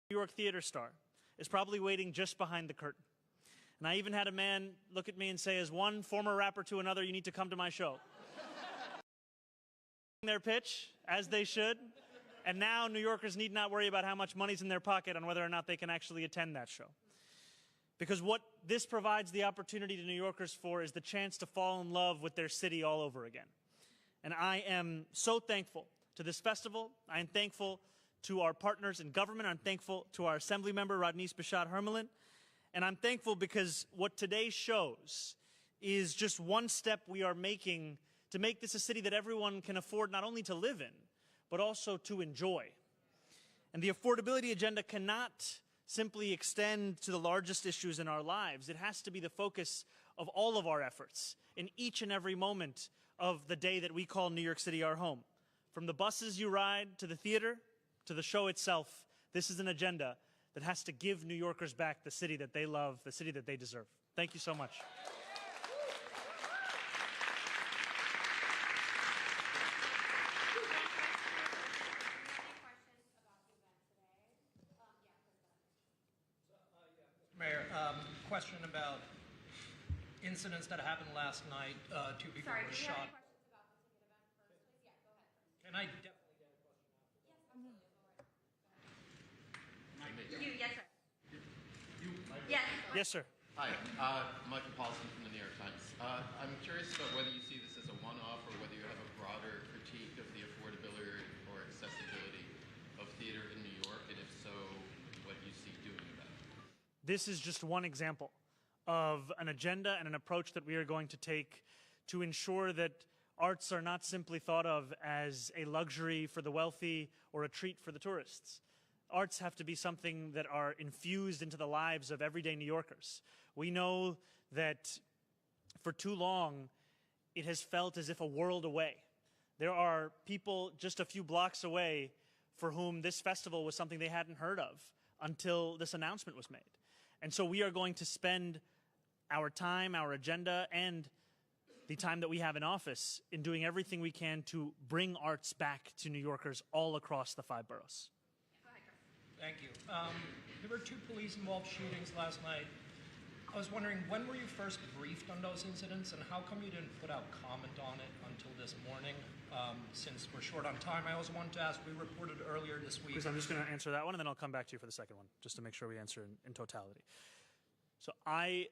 New York theater star is probably waiting just behind the curtain. And I even had a man look at me and say, as one former rapper to another, you need to come to my show. Their pitch, as they should. And now New Yorkers need not worry about how much money's in their pocket on whether or not they can actually attend that show. Because what this provides the opportunity to New Yorkers for is the chance to fall in love with their city all over again. And I am so thankful to this festival. I am thankful to our partners in government. I'm thankful to our Assembly member, Rodneysh Bashad-Hermelin. And I'm thankful because what today shows is just one step we are making to make this a city that everyone can afford not only to live in, but also to enjoy. And the affordability agenda cannot simply extend to the largest issues in our lives. It has to be the focus of all of our efforts in each and every moment of the day that we call New York City our home. From the buses you ride, to the theater, to the show itself, this is an agenda that has to give New Yorkers back the city that they love, the city that they deserve. Thank you so much. Mayor, question about incidents that happened last night. Two people were shot. Can I definitely get a question after? Yes, sir. Yes. Yes, sir. Hi, Michael Paulson from the New York Times. I'm curious about whether you see this as a one-off or whether you have a broader critique of the affordability or accessibility of theater in New York, and if so, what you see doing about it. This is just one example of an agenda and an approach that we are going to take to ensure that arts are not simply thought of as a luxury for the wealthy or a treat for the tourists. Arts have to be something that are infused into the lives of everyday New Yorkers. We know that for too long, it has felt as if a world away. There are people just a few blocks away for whom this festival was something they hadn't heard of until this announcement was made. And so we are going to spend our time, our agenda, and the time that we have in office in doing everything we can to bring arts back to New Yorkers all across the 5 boroughs. Thank you. There were 2 police-involved shootings last night. I was wondering, when were you first briefed on those incidents, and how come you didn't put out comment on it until this morning? Since we're short on time, I also wanted to ask, we reported earlier this week... Please, I'm just going to answer that one, and then I'll come back to you for the second one, just to make sure we answer in totality. So I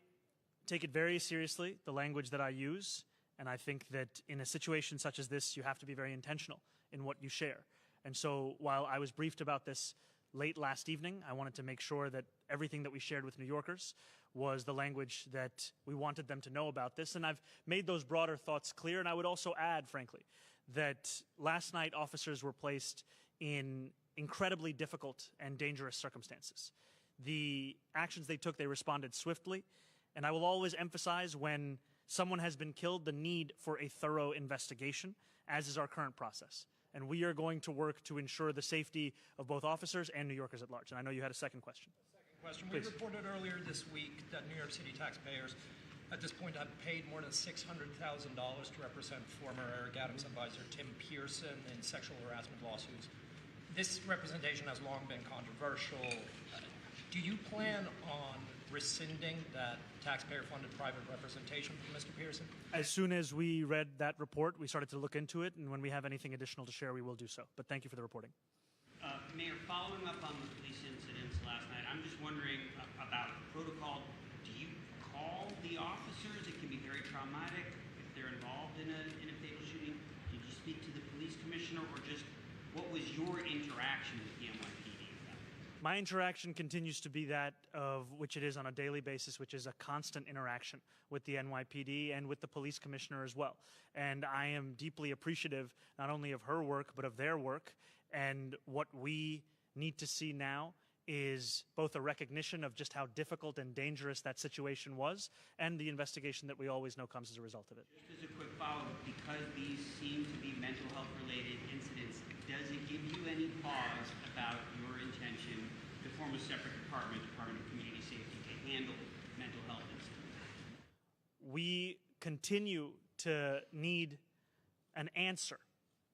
take it very seriously, the language that I use, and I think that in a situation such as this, you have to be very intentional in what you share. And so while I was briefed about this late last evening, I wanted to make sure that everything that we shared with New Yorkers was the language that we wanted them to know about this. And I've made those broader thoughts clear. And I would also add, frankly, that last night officers were placed in incredibly difficult and dangerous circumstances. The actions they took, they responded swiftly. And I will always emphasize when someone has been killed, the need for a thorough investigation, as is our current process. And we are going to work to ensure the safety of both officers and New Yorkers at large. And I know you had a second question. We reported earlier this week that New York City taxpayers at this point have paid more than $600,000 to represent former Eric Adams advisor Tim Pearson in sexual harassment lawsuits. This representation has long been controversial. Do you plan on rescinding that taxpayer-funded private representation from Mr. Pearson? As soon as we read that report, we started to look into it, and when we have anything additional to share, we will do so. But thank you for the reporting. Mayor, following up on the police incidents last night, I'm just wondering about protocol. Do you call the officers? It can be very traumatic if they're involved in a fatal shooting. Did you speak to the police commissioner, or just what was your interaction with the NYPD? My interaction continues to be that of which it is on a daily basis, which is a constant interaction with the NYPD and with the police commissioner as well. And I am deeply appreciative not only of her work, but of their work. And what we need to see now is both a recognition of just how difficult and dangerous that situation was, and the investigation that we always know comes as a result of it. Just as a quick follow-up, because these seem to be mental health-related incidents, does it give you any pause about your intention to form a separate department, Department of Community Safety, to handle mental health incidents? We continue to need an answer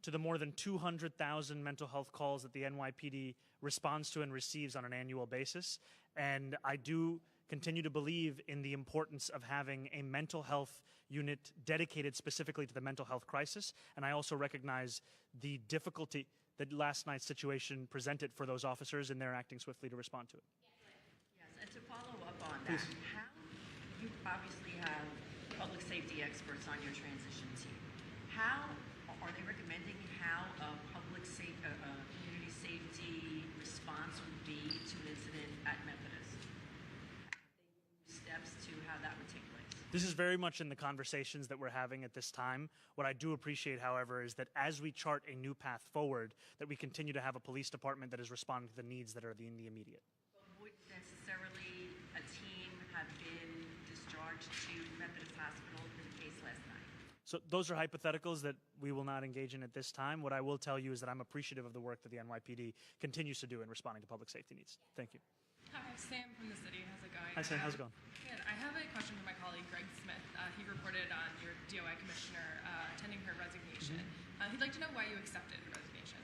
to the more than 200,000 mental health calls that the NYPD responds to and receives on an annual basis. And I do continue to believe in the importance of having a mental health unit dedicated specifically to the mental health crisis. And I also recognize the difficulty that last night's situation presented for those officers, and they're acting swiftly to respond to it. Yes, and to follow up on that, how you obviously have public safety experts on your transition team. How are they recommending how a community safety response would be to an incident at Methodist? Steps to how that would take place. This is very much in the conversations that we're having at this time. What I do appreciate, however, is that as we chart a new path forward, that we continue to have a police department that is responding to the needs that are in the immediate. But would necessarily a team have been discharged to Methodist Hospital in the case last night? So those are hypotheticals that we will not engage in at this time. What I will tell you is that I'm appreciative of the work that the NYPD continues to do in responding to public safety needs. Thank you. Hi, Sam from the city. How's it going? Hi, Sam. How's it going? Good. I have a question for my colleague, Greg Smith. He reported on your DOI commissioner attending her resignation. He'd like to know why you accepted her resignation.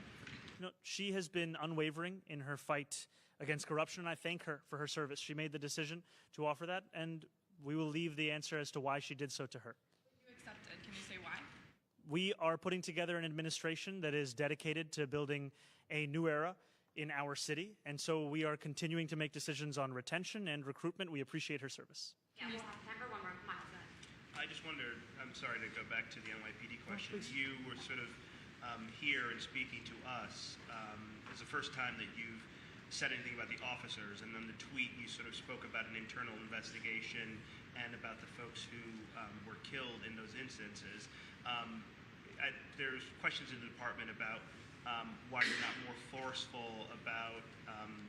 You know, she has been unwavering in her fight against corruption, and I thank her for her service. She made the decision to offer that, and we will leave the answer as to why she did so to her. You accepted. Can you say why? We are putting together an administration that is dedicated to building a new era in our city, and so we are continuing to make decisions on retention and recruitment. We appreciate her service. Yeah, we'll have time for one more. Miles, go ahead. I just wondered, I'm sorry to go back to the NYPD question. You were sort of here and speaking to us. It's the first time that you've said anything about the officers, and then the tweet you sort of spoke about an internal investigation and about the folks who were killed in those instances. There's questions in the department about why you're not more forceful about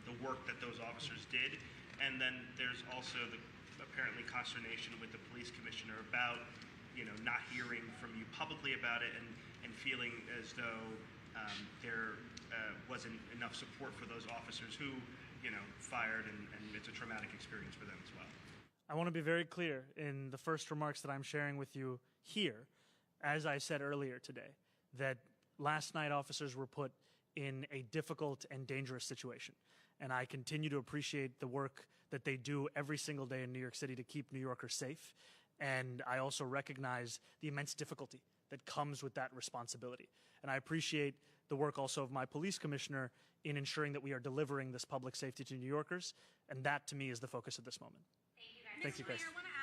the work that those officers did. And then there's also the apparently consternation with the police commissioner about, not hearing from you publicly about it and feeling as though there wasn't enough support for those officers who, fired, and it's a traumatic experience for them as well. I want to be very clear in the first remarks that I'm sharing with you here, as I said earlier today, that last night officers were put in a difficult and dangerous situation. And I continue to appreciate the work that they do every single day in New York City to keep New Yorkers safe. And I also recognize the immense difficulty that comes with that responsibility. And I appreciate the work also of my police commissioner in ensuring that we are delivering this public safety to New Yorkers. And that, to me, is the focus of this moment. Thank you, guys. Thank you, guys. I want to